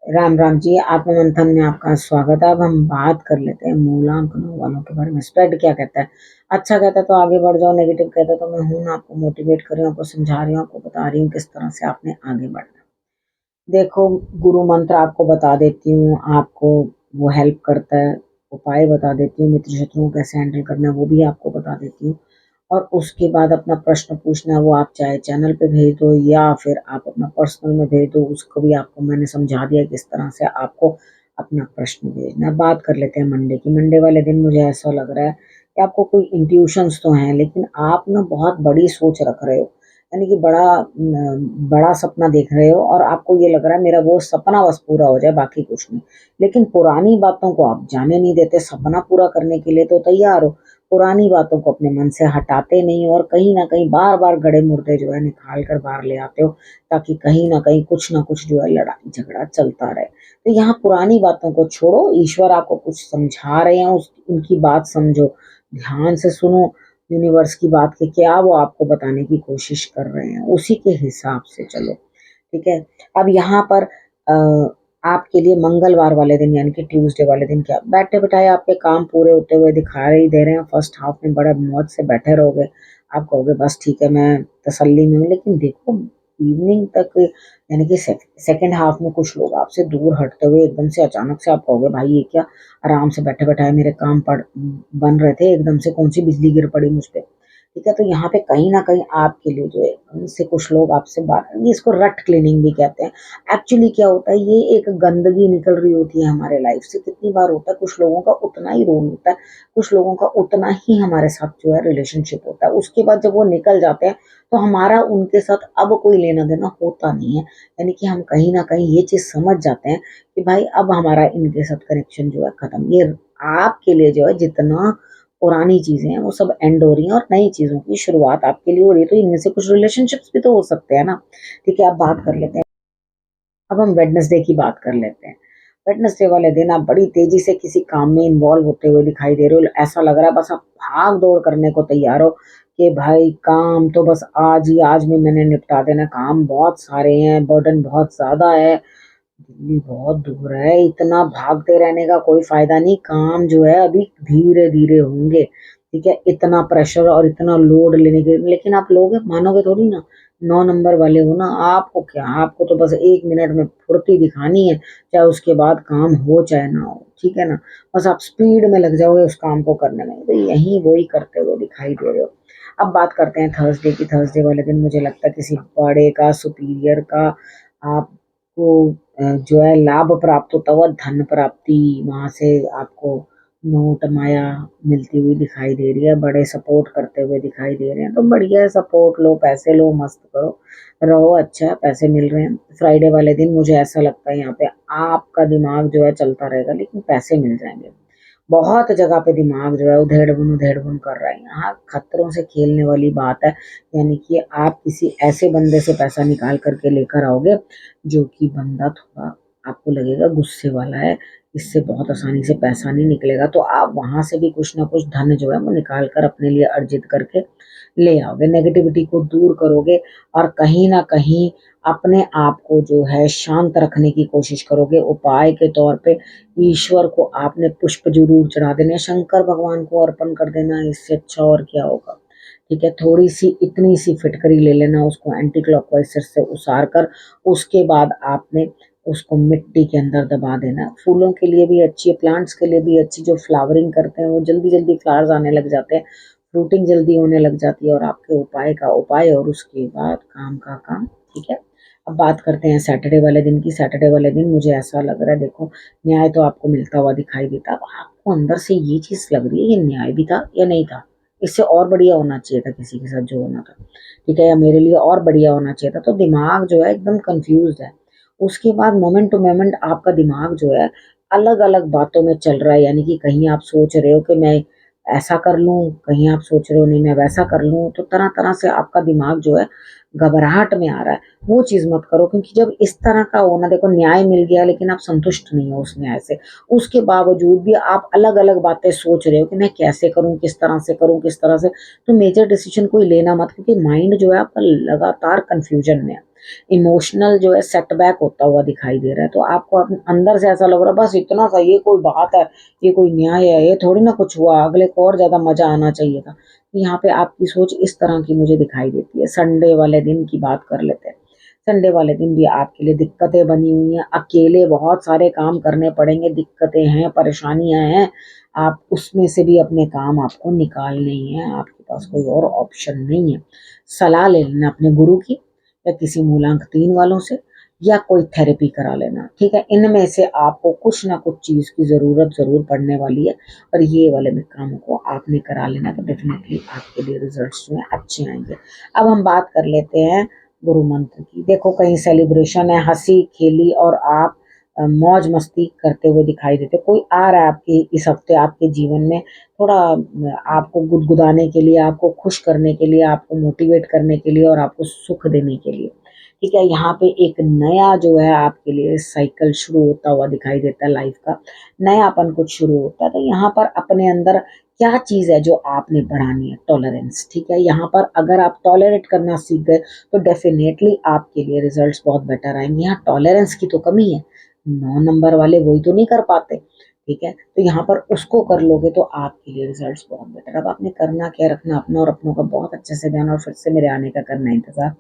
राम राम जी, आत्ममंथन में आपका स्वागत है। अब हम बात कर लेते हैं मूलांकनों वालों के बारे में। स्प्रेड क्या कहता है? अच्छा कहता है तो आगे बढ़ जाओ, नेगेटिव कहता है तो मैं हूं ना, आपको मोटिवेट कर रही हूँ, आपको समझा रही हूँ, आपको बता रही हूँ किस तरह से आपने आगे बढ़ना। देखो, गुरु मंत्र आपको बता देती हूँ, आपको वो हेल्प करता है। उपाय बता देती हूँ, मित्र शत्रुओं कैसे हैंडल करना है वो भी आपको बता देती हूँ। और उसके बाद अपना प्रश्न पूछना है, वो आप चाहे चैनल पे भेज दो या फिर आप अपना पर्सनल में भेज दो, उसको भी आपको मैंने समझा दिया किस तरह से आपको अपना प्रश्न भेजना है। बात कर लेते हैं मंडे की। मंडे वाले दिन मुझे ऐसा लग रहा है कि आपको कोई इंट्यूशंस तो हैं, लेकिन आप ना बहुत बड़ी सोच रख रहे हो, यानी कि बड़ा सपना देख रहे हो और आपको ये लग रहा है मेरा वो सपना बस पूरा हो जाए, बाकी कुछ नहीं। लेकिन पुरानी बातों को आप जाने नहीं देते, सपना पूरा करने के लिए तो तैयार हो, पुरानी बातों को अपने मन से हटाते नहीं हो और कहीं ना कहीं बार बार गड़े मुर्दे जो है निकाल कर बाहर ले आते हो, ताकि कहीं ना कुछ जो है लड़ाई झगड़ा चलता रहे। तो यहाँ पुरानी बातों को छोड़ो, ईश्वर आपको कुछ समझा रहे हैं, उनकी बात समझो, ध्यान से सुनो, यूनिवर्स की बात के क्या वो आपको बताने की कोशिश कर रहे हैं, उसी के हिसाब से चलो। ठीक है। अब यहाँ पर आपके लिए मंगलवार वाले दिन यानी कि ट्यूसडे वाले दिन क्या बैठे बिठाए आपके काम पूरे होते हुए दिखाई दे रहे हैं। फर्स्ट हाफ में बड़े मौज से बैठे रहोगे, आप कहोगे बस ठीक है मैं तसल्ली में हूँ, लेकिन देखो इवनिंग तक यानी कि सेकेंड हाफ में कुछ लोग आपसे दूर हटते हुए एकदम से अचानक से आप कहोगे भाई ये क्या, आराम से बैठे बैठाए मेरे काम पड़ बन रहे थे, एकदम से कौन सी बिजली गिर पड़ी मुझ पे। ठीक है, तो यहाँ पे कहीं ना कहीं आपके लिए जो है उनसे कुछ लोग आपसे बात, ये इसको रट क्लीनिंग भी कहते हैं। एक्चुअली क्या होता है, ये एक गंदगी निकल रही होती है हमारे लाइफ से। कितनी बार होता है, कुछ लोगों का उतना ही रोल होता है, कुछ लोगों का उतना ही हमारे साथ जो है रिलेशनशिप होता है, उसके बाद जब वो निकल जाते हैं तो हमारा उनके साथ अब कोई लेना देना होता नहीं है। यानी कि हम कहीं ना कहीं ये चीज समझ जाते हैं कि भाई अब हमारा इनके साथ कनेक्शन जो है खत्म। ये आपके लिए जो है जितना पुरानी चीजें हैं वो सब एंड हो रही हैं और नई चीजों की शुरुआत आपके लिए हो रही है, तो इनमें से कुछ रिलेशनशिप्स भी तो हो सकते हैं ना। ठीक है, अब बात कर लेते हैं। अब हम वेडनेसडे की बात कर लेते हैं। वेडनेसडे वाले दिन आप बड़ी तेजी से किसी काम में इन्वॉल्व होते हुए दिखाई दे रहे हो, ऐसा लग रहा है बस आप भाग दौड़ करने को तैयार हो कि भाई काम तो बस आज में मैंने निपटा देना, काम बहुत सारे हैं, बर्डन बहुत ज्यादा है, दिल्ली बहुत दूर है, इतना भागते रहने का कोई फायदा नहीं, काम जो है अभी धीरे धीरे होंगे। ठीक है, इतना प्रेशर और इतना लोड लेने के, लेकिन आप लोगे मानोगे थोड़ी ना, 9 नंबर वाले हो ना, आपको क्या, आपको तो बस 1 मिनट में फुर्ती दिखानी है, चाहे उसके बाद काम हो चाहे ना हो। ठीक है ना, बस आप स्पीड में लग जाओगे उस काम को करने में, तो यही वही करते हुए दिखाई दे रहे हो। अब बात करते हैं थर्सडे की। थर्सडे वाले दिन मुझे लगता है किसी बड़े का, सुपीरियर का आपको जो है लाभ प्राप्त होता हुआ, धन प्राप्ति वहां से आपको नोट माया मिलती हुई दिखाई दे रही है, बड़े सपोर्ट करते हुए दिखाई दे रहे हैं, तो बढ़िया है, सपोर्ट लो, पैसे लो, मस्त करो, रहो, अच्छा है, पैसे मिल रहे हैं। फ्राइडे वाले दिन मुझे ऐसा लगता है यहाँ पे आपका दिमाग जो है चलता रहेगा, लेकिन पैसे मिल जाएंगे। बहुत जगह पे दिमाग जो है उधेड़ बुन कर रहा है, यहाँ खतरों से खेलने वाली बात है। यानी कि आप किसी ऐसे बंदे से पैसा निकाल करके लेकर आओगे जो कि बंदा थोड़ा आपको लगेगा गुस्से वाला है, इससे बहुत आसानी से पैसा नहीं निकलेगा, तो आप वहां से भी कुछ ना कुछ धन जो है वो निकाल कर अपने लिए अर्जित करके ले आओगे, नेगेटिविटी को दूर करोगे और कहीं ना कहीं अपने आप को जो है शांत रखने की कोशिश करोगे। उपाय के तौर पे ईश्वर को आपने पुष्प जरूर चढ़ा देने, शंकर भगवान को अर्पण कर देना, इससे अच्छा और क्या होगा। ठीक है, थोड़ी सी इतनी सी फिटकरी ले लेना, उसको एंटी क्लॉकवाइज से उसार कर, उसके बाद आपने उसको मिट्टी के अंदर दबा देना। फूलों के लिए भी अच्छी है, प्लांट्स के लिए भी अच्छी, जो फ्लावरिंग करते हैं वो जल्दी जल्दी फ्लावर्स आने लग जाते हैं, फ्रूटिंग जल्दी होने लग जाती है, और आपके उपाय का उपाय और उसके बाद काम का काम। ठीक है, अब बात करते हैं सैटरडे वाले दिन की। सैटरडे वाले दिन मुझे ऐसा लग रहा है, देखो न्याय तो आपको मिलता हुआ दिखाई देता, अब आपको अंदर से ये चीज लग रही है ये न्याय भी था या नहीं था, इससे और बढ़िया होना चाहिए था किसी के साथ जो होना था। ठीक है, या मेरे लिए और बढ़िया होना चाहिए था, तो दिमाग जो है एकदम कंफ्यूज है। उसके बाद मोमेंट टू मोमेंट आपका दिमाग जो है अलग अलग बातों में चल रहा है, यानी कि कहीं आप सोच रहे हो कि मैं ऐसा कर लूं, कहीं आप सोच रहे हो नहीं मैं वैसा कर लूं, तो तरह तरह से आपका दिमाग जो है घबराहट में आ रहा है। वो चीज मत करो, क्योंकि जब इस तरह का हो ना, देखो न्याय मिल गया लेकिन आप संतुष्ट नहीं हो उस न्याय से, उसके बावजूद भी आप अलग अलग बातें सोच रहे हो कि मैं कैसे करूं, किस तरह से करूं, किस तरह से, तो मेजर डिसीजन कोई लेना मत, क्योंकि माइंड जो है आपका लगातार कंफ्यूजन में है। इमोशनल जो है सेटबैक होता हुआ दिखाई दे रहा है। तो आपको अंदर से ऐसा लग रहा है बस इतना सा, ये कोई बात है, ये कोई न्याय है, ये थोड़ी ना कुछ हुआ, अगले को और ज्यादा मजा आना चाहिए था। यहाँ पे आपकी सोच इस तरह की मुझे दिखाई देती है। संडे वाले दिन की बात कर लेते हैं। संडे वाले दिन भी आपके लिए दिक्कतें बनी हुई हैं, अकेले बहुत सारे काम करने पड़ेंगे, दिक्कतें हैं, परेशानियां हैं, आप उसमें से भी अपने काम आपको निकालने ही हैं, आपके पास कोई और ऑप्शन नहीं है। सलाह ले लेना अपने गुरु की या किसी मूलांक 3 वालों से, या कोई थेरेपी करा लेना, ठीक है। इनमें से आपको कुछ ना कुछ चीज की जरूरत जरूर पड़ने वाली है, और ये वाले में कामों को आपने करा लेना तो डेफिनेटली आपके लिए रिजल्ट्स जो है अच्छे आएंगे। अब हम बात कर लेते हैं गुरु मंत्र की। देखो कहीं सेलिब्रेशन है, हंसी खेली और आप मौज मस्ती करते हुए दिखाई देते, कोई आ रहा है आपके इस हफ्ते आपके जीवन में, थोड़ा आपको गुदगुदाने के लिए, आपको खुश करने के लिए, आपको मोटिवेट करने के लिए और आपको सुख देने के लिए, ठीक है। यहाँ पे एक नया जो है आपके लिए साइकिल शुरू होता हुआ दिखाई देता है, लाइफ का नयापन कुछ शुरू होता है। तो यहाँ पर अपने अंदर क्या चीज है जो आपने बढ़ानी है, टॉलरेंस, ठीक है। यहाँ पर अगर आप टॉलरेट करना सीख गए तो डेफिनेटली आपके लिए रिजल्ट्स बहुत बेटर आएंगे। यहाँ टॉलरेंस की तो कमी है, 9 नंबर वाले वही तो नहीं कर पाते, ठीक है। तो यहाँ पर उसको कर लोगे तो आपके लिए रिजल्ट्स बहुत बेटर। अब आपने करना क्या, रखना अपना और अपनों का बहुत अच्छे से ध्यान, और फिर से मेरे आने का करना इंतजार।